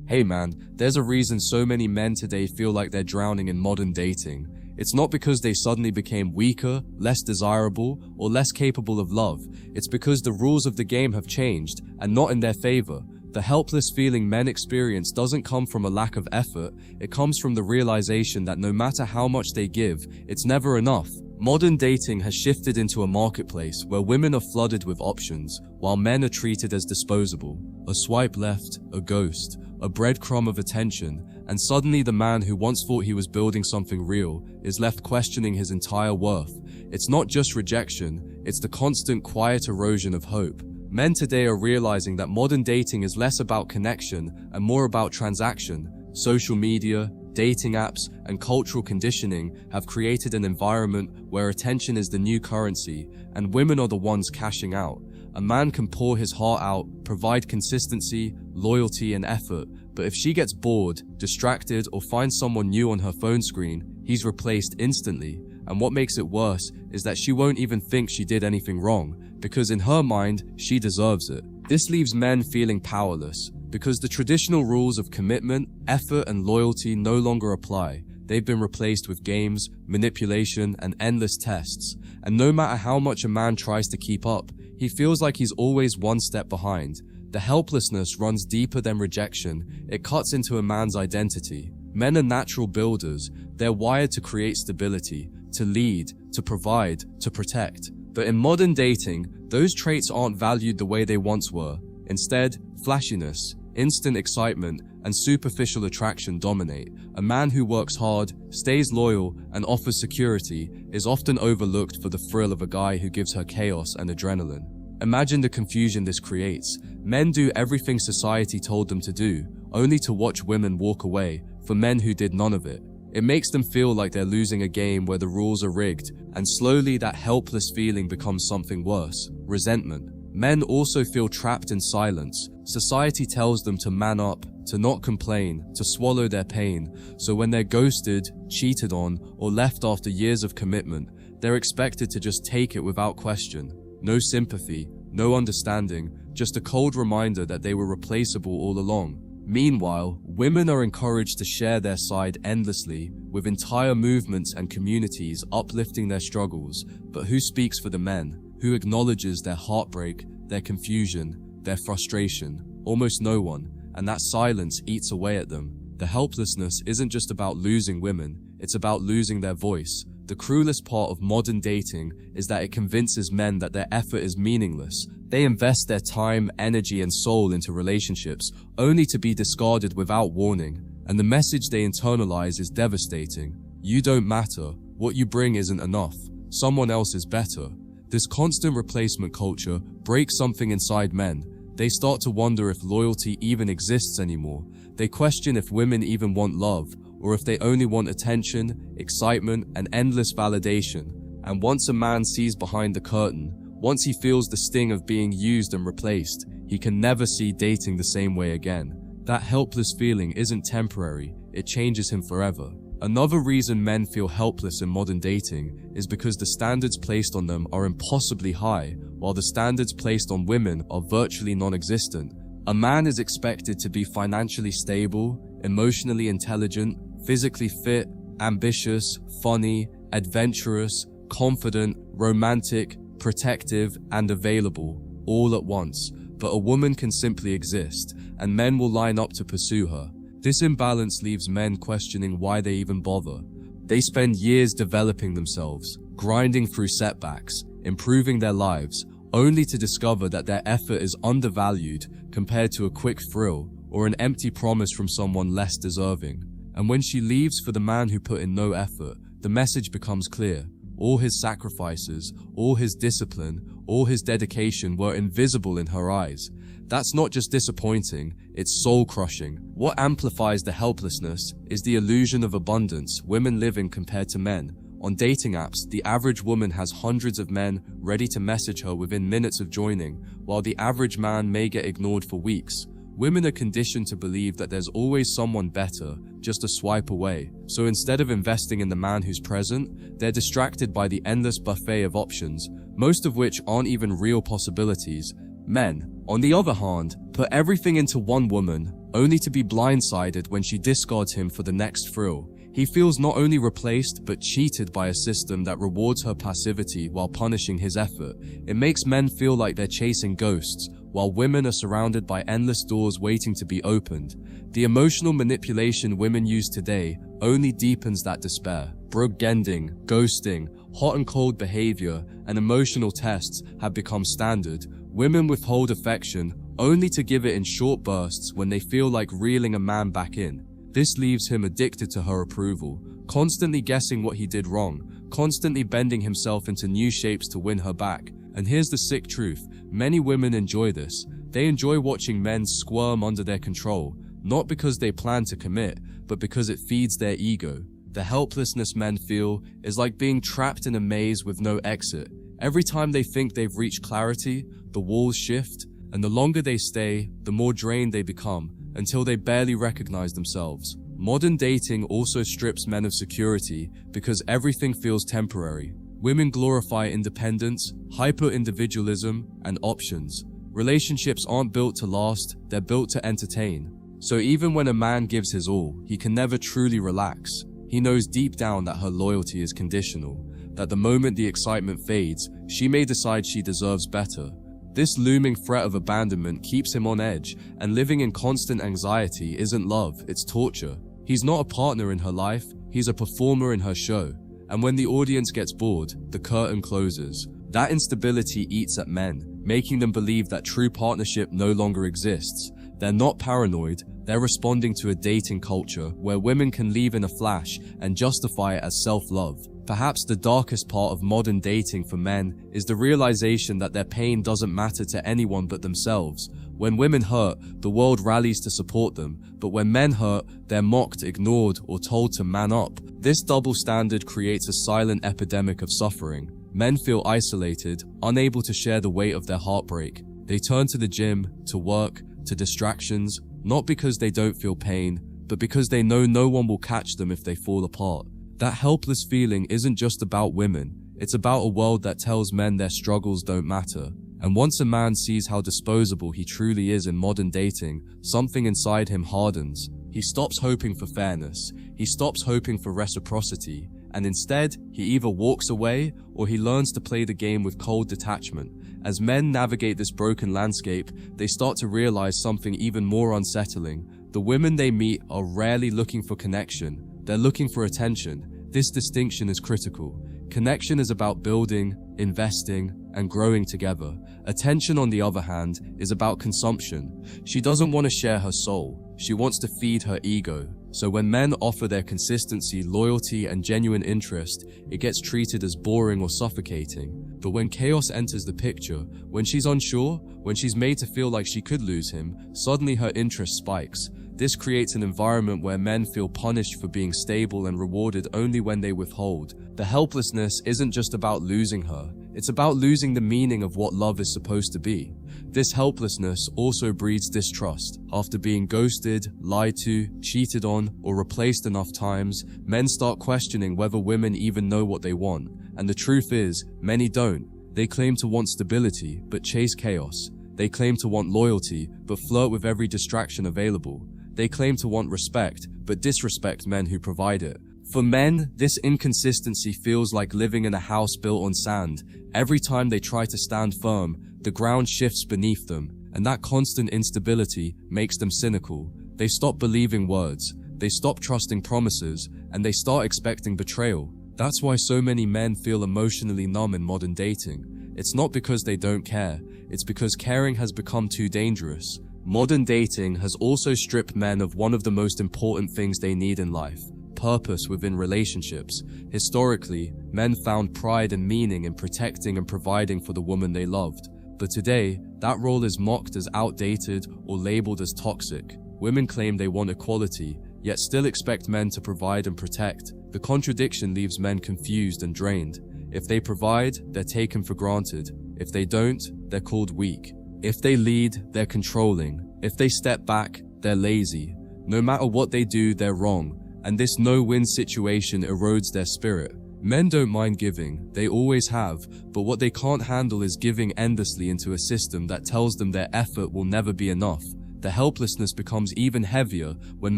Hey man, there's a reason so many men today feel like they're drowning in modern dating. It's not because they suddenly became weaker, less desirable, or less capable of love. It's because the rules of the game have changed, and not in their favor. The helpless feeling men experience doesn't come from a lack of effort, it comes from the realization that no matter how much they give, it's never enough. Modern dating has shifted into a marketplace where women are flooded with options, while men are treated as disposable. A swipe left, a ghost, a breadcrumb of attention, and suddenly the man who once thought he was building something real is left questioning his entire worth. It's not just rejection, it's the constant quiet erosion of hope. Men today are realizing that modern dating is less about connection and more about transaction. Social media, dating apps, and cultural conditioning have created an environment where attention is the new currency, and women are the ones cashing out. A man can pour his heart out, provide consistency, loyalty, and effort, but if she gets bored, distracted, or finds someone new on her phone screen, he's replaced instantly. And what makes it worse is that she won't even think she did anything wrong, because in her mind, she deserves it. This leaves men feeling powerless, because the traditional rules of commitment, effort, and loyalty no longer apply. They've been replaced with games, manipulation, and endless tests. And no matter how much a man tries to keep up, he feels like he's always one step behind. The helplessness runs deeper than rejection. It cuts into a man's identity. Men are natural builders. They're wired to create stability, to lead, to provide, to protect. But in modern dating, those traits aren't valued the way they once were. Instead, flashiness, instant excitement, and superficial attraction dominate. A man who works hard, stays loyal, and offers security is often overlooked for the thrill of a guy who gives her chaos and adrenaline. Imagine the confusion this creates. Men do everything society told them to do, only to watch women walk away for men who did none of it. It makes them feel like they're losing a game where the rules are rigged, and slowly that helpless feeling becomes something worse: resentment. Men also feel trapped in silence. Society tells them to man up, to not complain, to swallow their pain. So when they're ghosted, cheated on, or left after years of commitment, they're expected to just take it without question. No sympathy, no understanding, just a cold reminder that they were replaceable all along. Meanwhile, women are encouraged to share their side endlessly, with entire movements and communities uplifting their struggles. But who speaks for the men? Who acknowledges their heartbreak, their confusion, their frustration? Almost no one, and that silence eats away at them. The helplessness isn't just about losing women, it's about losing their voice. The cruelest part of modern dating is that it convinces men that their effort is meaningless. They invest their time, energy, and soul into relationships, only to be discarded without warning. And the message they internalize is devastating. You don't matter. What you bring isn't enough. Someone else is better. This constant replacement culture breaks something inside men. They start to wonder if loyalty even exists anymore. They question if women even want love, or if they only want attention, excitement, and endless validation. And once a man sees behind the curtain, once he feels the sting of being used and replaced, he can never see dating the same way again. That helpless feeling isn't temporary, it changes him forever. Another reason men feel helpless in modern dating is because the standards placed on them are impossibly high, while the standards placed on women are virtually non-existent. A man is expected to be financially stable, emotionally intelligent, physically fit, ambitious, funny, adventurous, confident, romantic, protective, and available, all at once. But a woman can simply exist, and men will line up to pursue her. This imbalance leaves men questioning why they even bother. They spend years developing themselves, grinding through setbacks, improving their lives, only to discover that their effort is undervalued compared to a quick thrill or an empty promise from someone less deserving. And when she leaves for the man who put in no effort, the message becomes clear. All his sacrifices, all his discipline, all his dedication were invisible in her eyes. That's not just disappointing, it's soul-crushing. What amplifies the helplessness is the illusion of abundance women live in compared to men. On dating apps, the average woman has hundreds of men ready to message her within minutes of joining, while the average man may get ignored for weeks. Women are conditioned to believe that there's always someone better, just a swipe away. So instead of investing in the man who's present, they're distracted by the endless buffet of options, most of which aren't even real possibilities. Men, on the other hand, put everything into one woman, only to be blindsided when she discards him for the next thrill. He feels not only replaced, but cheated by a system that rewards her passivity while punishing his effort. It makes men feel like they're chasing ghosts, while women are surrounded by endless doors waiting to be opened. The emotional manipulation women use today only deepens that despair. Brugging, ghosting, hot and cold behavior, and emotional tests have become standard. Women withhold affection only to give it in short bursts when they feel like reeling a man back in. This leaves him addicted to her approval, constantly guessing what he did wrong, constantly bending himself into new shapes to win her back. And here's the sick truth: many women enjoy this. They enjoy watching men squirm under their control, not because they plan to commit, but because it feeds their ego. The helplessness men feel is like being trapped in a maze with no exit. Every time they think they've reached clarity, the walls shift, and the longer they stay, the more drained they become, until they barely recognize themselves. Modern dating also strips men of security because everything feels temporary. Women glorify independence, hyper-individualism, and options. Relationships aren't built to last, they're built to entertain. So even when a man gives his all, he can never truly relax. He knows deep down that her loyalty is conditional, that the moment the excitement fades, she may decide she deserves better. This looming threat of abandonment keeps him on edge, and living in constant anxiety isn't love, it's torture. He's not a partner in her life, he's a performer in her show. And when the audience gets bored, the curtain closes. That instability eats at men, making them believe that true partnership no longer exists. They're not paranoid, they're responding to a dating culture where women can leave in a flash and justify it as self-love. Perhaps the darkest part of modern dating for men is the realization that their pain doesn't matter to anyone but themselves. When women hurt, the world rallies to support them, but when men hurt, they're mocked, ignored, or told to man up. This double standard creates a silent epidemic of suffering. Men feel isolated, unable to share the weight of their heartbreak. They turn to the gym, to work, to distractions, not because they don't feel pain, but because they know no one will catch them if they fall apart. That helpless feeling isn't just about women, it's about a world that tells men their struggles don't matter. And once a man sees how disposable he truly is in modern dating, something inside him hardens. He stops hoping for fairness, he stops hoping for reciprocity, and instead, he either walks away or he learns to play the game with cold detachment. As men navigate this broken landscape, they start to realize something even more unsettling. The women they meet are rarely looking for connection, they're looking for attention. This distinction is critical. Connection is about building, investing, and growing together. Attention, on the other hand, is about consumption. She doesn't want to share her soul, she wants to feed her ego. So when men offer their consistency, loyalty, and genuine interest, it gets treated as boring or suffocating. But when chaos enters the picture, when she's unsure, when she's made to feel like she could lose him, suddenly her interest spikes. This creates an environment where men feel punished for being stable and rewarded only when they withhold. The helplessness isn't just about losing her, it's about losing the meaning of what love is supposed to be. This helplessness also breeds distrust. After being ghosted, lied to, cheated on, or replaced enough times, men start questioning whether women even know what they want. And the truth is, many don't. They claim to want stability, but chase chaos. They claim to want loyalty, but flirt with every distraction available. They claim to want respect, but disrespect men who provide it. For men, this inconsistency feels like living in a house built on sand. Every time they try to stand firm, the ground shifts beneath them, and that constant instability makes them cynical. They stop believing words, they stop trusting promises, and they start expecting betrayal. That's why so many men feel emotionally numb in modern dating. It's not because they don't care, it's because caring has become too dangerous. Modern dating has also stripped men of one of the most important things they need in life: purpose within relationships. Historically, men found pride and meaning in protecting and providing for the woman they loved. But today, that role is mocked as outdated or labeled as toxic. Women claim they want equality, yet still expect men to provide and protect. The contradiction leaves men confused and drained. If they provide, they're taken for granted. If they don't, they're called weak. If they lead, they're controlling. If they step back, they're lazy. No matter what they do, they're wrong. And this no-win situation erodes their spirit. Men don't mind giving, they always have, but what they can't handle is giving endlessly into a system that tells them their effort will never be enough. the helplessness becomes even heavier when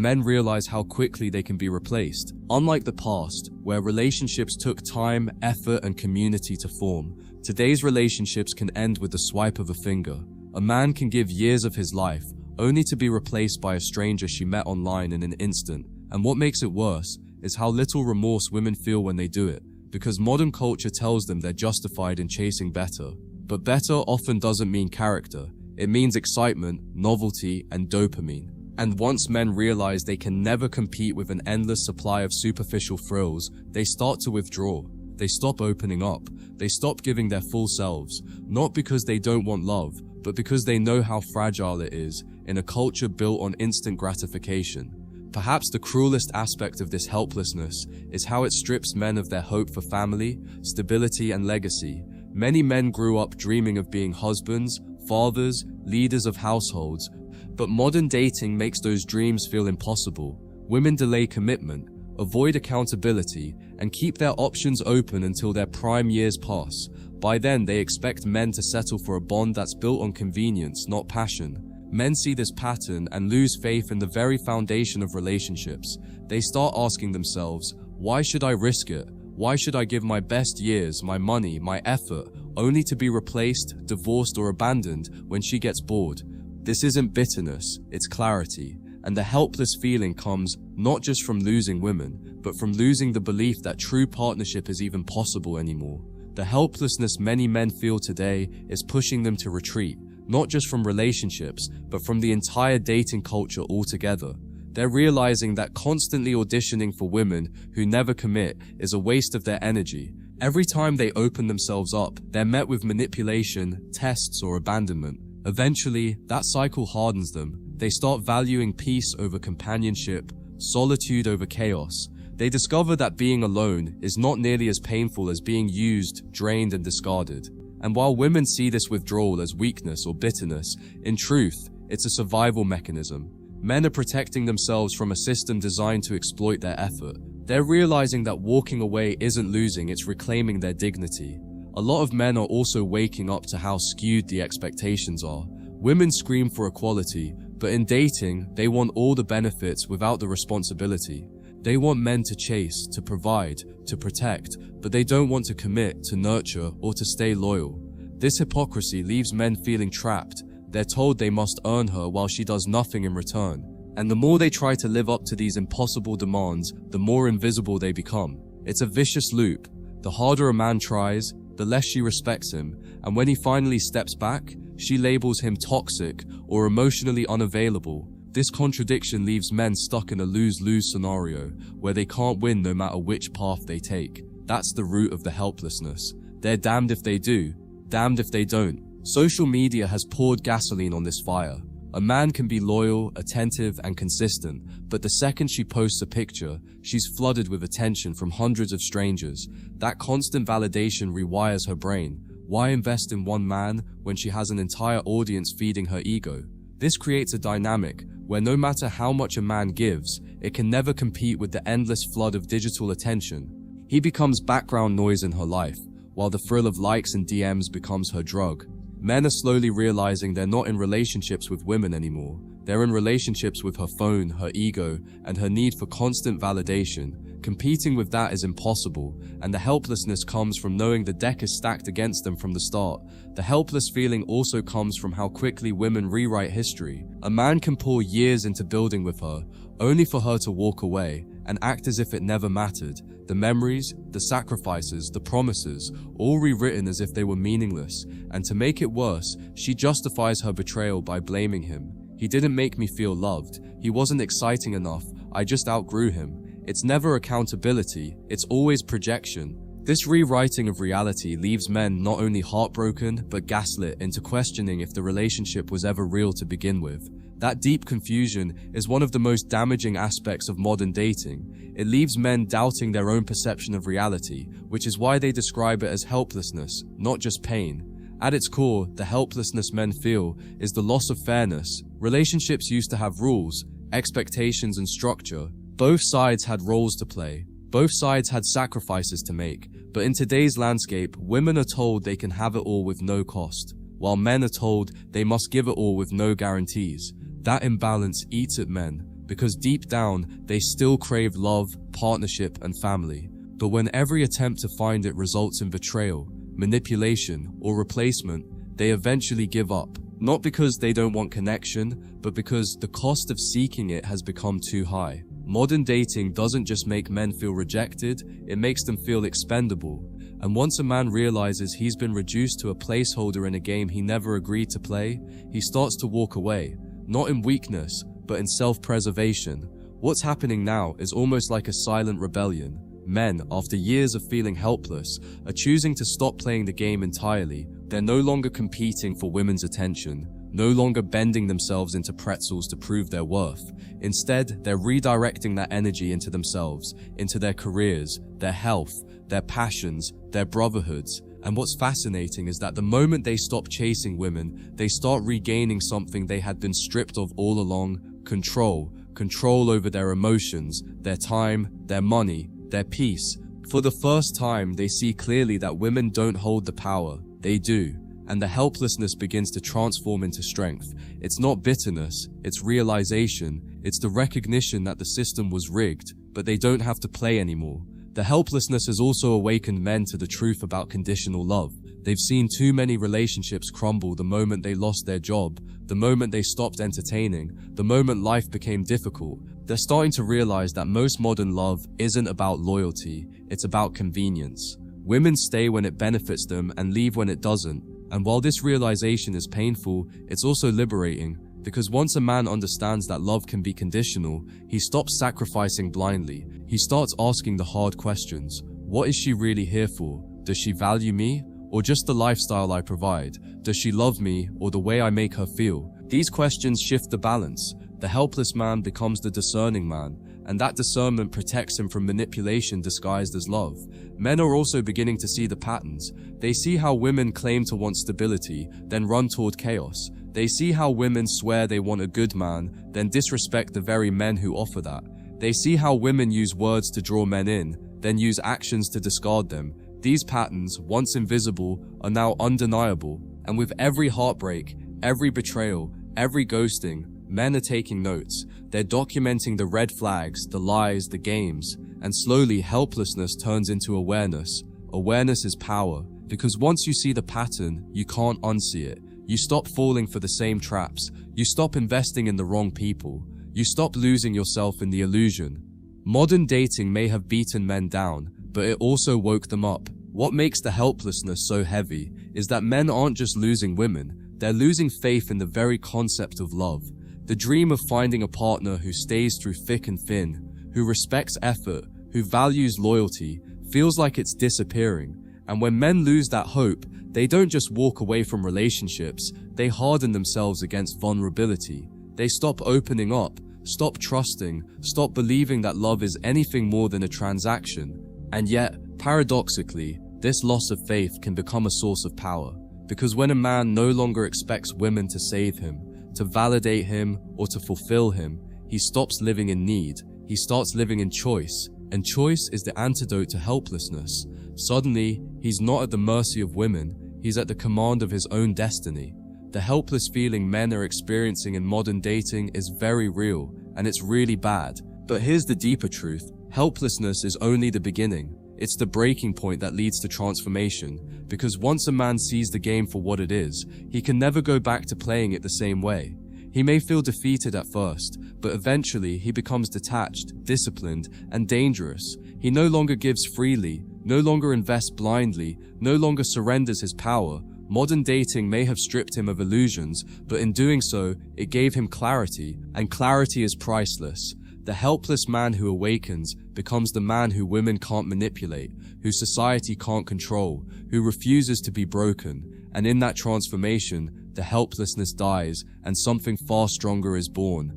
men realize how quickly they can be replaced. Unlike the past, where relationships took time, effort, and community to form, today's relationships can end with the swipe of a finger. A man can give years of his life, only to be replaced by a stranger she met online in an instant. And what makes it worse is how little remorse women feel when they do it, because modern culture tells them they're justified in chasing better. But better often doesn't mean character. It means excitement, novelty, and dopamine. And once men realize they can never compete with an endless supply of superficial thrills, they start to withdraw. They stop opening up. They stop giving their full selves, not because they don't want love, but because they know how fragile it is in a culture built on instant gratification. Perhaps the cruelest aspect of this helplessness is how it strips men of their hope for family, stability, and legacy. Many men grew up dreaming of being husbands, fathers, leaders of households, but modern dating makes those dreams feel impossible. Women delay commitment, avoid accountability, and keep their options open until their prime years pass. By then, they expect men to settle for a bond that's built on convenience, not passion. Men see this pattern and lose faith in the very foundation of relationships. They start asking themselves, why should I risk it? Why should I give my best years, my money, my effort, only to be replaced, divorced, or abandoned when she gets bored? This isn't bitterness, it's clarity. And the helpless feeling comes not just from losing women, but from losing the belief that true partnership is even possible anymore. The helplessness many men feel today is pushing them to retreat, not just from relationships, but from the entire dating culture altogether. They're realizing that constantly auditioning for women who never commit is a waste of their energy. Every time they open themselves up, they're met with manipulation, tests, or abandonment. Eventually, that cycle hardens them. They start valuing peace over companionship, solitude over chaos. They discover that being alone is not nearly as painful as being used, drained, and discarded. And while women see this withdrawal as weakness or bitterness, in truth, it's a survival mechanism. Men are protecting themselves from a system designed to exploit their effort. They're realizing that walking away isn't losing, it's reclaiming their dignity. A lot of men are also waking up to how skewed the expectations are. Women scream for equality, but in dating, they want all the benefits without the responsibility. They want men to chase, to provide, to protect, but they don't want to commit, to nurture, or to stay loyal. This hypocrisy leaves men feeling trapped. They're told they must earn her while she does nothing in return. And the more they try to live up to these impossible demands, the more invisible they become. It's a vicious loop. The harder a man tries, the less she respects him, and when he finally steps back, she labels him toxic or emotionally unavailable. This contradiction leaves men stuck in a lose-lose scenario where they can't win no matter which path they take. That's the root of the helplessness. They're damned if they do, damned if they don't. Social media has poured gasoline on this fire. A man can be loyal, attentive, and consistent, but the second she posts a picture, she's flooded with attention from hundreds of strangers. That constant validation rewires her brain. Why invest in one man when she has an entire audience feeding her ego? This creates a dynamic where no matter how much a man gives, it can never compete with the endless flood of digital attention. He becomes background noise in her life, while the thrill of likes and DMs becomes her drug. Men are slowly realizing they're not in relationships with women anymore. They're in relationships with her phone, her ego, and her need for constant validation. Competing with that is impossible, and the helplessness comes from knowing the deck is stacked against them from the start. The helpless feeling also comes from how quickly women rewrite history. A man can pour years into building with her, only for her to walk away and act as if it never mattered. The memories, the sacrifices, the promises, all rewritten as if they were meaningless. And to make it worse, she justifies her betrayal by blaming him. He didn't make me feel loved. He wasn't exciting enough. I just outgrew him. It's never accountability, it's always projection. This rewriting of reality leaves men not only heartbroken, but gaslit into questioning if the relationship was ever real to begin with. That deep confusion is one of the most damaging aspects of modern dating. It leaves men doubting their own perception of reality, which is why they describe it as helplessness, not just pain. At its core, the helplessness men feel is the loss of fairness. Relationships used to have rules, expectations, and structure. Both sides had roles to play. Both sides had sacrifices to make. But in today's landscape, women are told they can have it all with no cost, while men are told they must give it all with no guarantees. That imbalance eats at men because deep down they still crave love, partnership, and family. But when every attempt to find it results in betrayal, manipulation, or replacement, they eventually give up. Not because they don't want connection, but because the cost of seeking it has become too high. Modern dating doesn't just make men feel rejected, it makes them feel expendable. And once a man realizes he's been reduced to a placeholder in a game he never agreed to play, he starts to walk away, not in weakness, but in self-preservation. What's happening now is almost like a silent rebellion. Men, after years of feeling helpless, are choosing to stop playing the game entirely. They're no longer competing for women's attention, no longer bending themselves into pretzels to prove their worth. Instead, they're redirecting that energy into themselves, into their careers, their health, their passions, their brotherhoods. And what's fascinating is that the moment they stop chasing women, they start regaining something they had been stripped of all along: control. Control over their emotions, their time, their money, their peace. For the first time, they see clearly that women don't hold the power. They do. And the helplessness begins to transform into strength. It's not bitterness, it's realization. It's the recognition that the system was rigged, but they don't have to play anymore. The helplessness has also awakened men to the truth about conditional love. They've seen too many relationships crumble the moment they lost their job, the moment they stopped entertaining, the moment life became difficult. They're starting to realize that most modern love isn't about loyalty, it's about convenience. Women stay when it benefits them and leave when it doesn't. And while this realization is painful, it's also liberating, because once a man understands that love can be conditional, he stops sacrificing blindly. He starts asking the hard questions. What is she really here for? Does she value me? Or just the lifestyle I provide? Does she love me or the way I make her feel? These questions shift the balance. The helpless man becomes the discerning man, and that discernment protects him from manipulation disguised as love. Men are also beginning to see the patterns. They see how women claim to want stability, then run toward chaos. They see how women swear they want a good man, then disrespect the very men who offer that. They see how women use words to draw men in, then use actions to discard them. These patterns, once invisible, are now undeniable. And with every heartbreak, every betrayal, every ghosting, men are taking notes. They're documenting the red flags, the lies, the games. And slowly, helplessness turns into awareness. Awareness is power, because once you see the pattern, you can't unsee it. You stop falling for the same traps. You stop investing in the wrong people. You stop losing yourself in the illusion. Modern dating may have beaten men down, but it also woke them up. What makes the helplessness so heavy is that men aren't just losing women, they're losing faith in the very concept of love. The dream of finding a partner who stays through thick and thin, who respects effort, who values loyalty, feels like it's disappearing. And when men lose that hope, they don't just walk away from relationships, they harden themselves against vulnerability. They stop opening up, stop trusting, stop believing that love is anything more than a transaction. And yet, paradoxically, this loss of faith can become a source of power. Because when a man no longer expects women to save him, to validate him, or to fulfill him, he stops living in need. He starts living in choice. And choice is the antidote to helplessness. Suddenly, he's not at the mercy of women, he's at the command of his own destiny. The helpless feeling men are experiencing in modern dating is very real, and it's really bad. But here's the deeper truth. Helplessness is only the beginning. It's the breaking point that leads to transformation, because once a man sees the game for what it is, he can never go back to playing it the same way. He may feel defeated at first, but eventually he becomes detached, disciplined, and dangerous. He no longer gives freely, no longer invests blindly, no longer surrenders his power. Modern dating may have stripped him of illusions, but in doing so, it gave him clarity, and clarity is priceless. The helpless man who awakens becomes the man who women can't manipulate, who society can't control, who refuses to be broken. And in that transformation, the helplessness dies and something far stronger is born.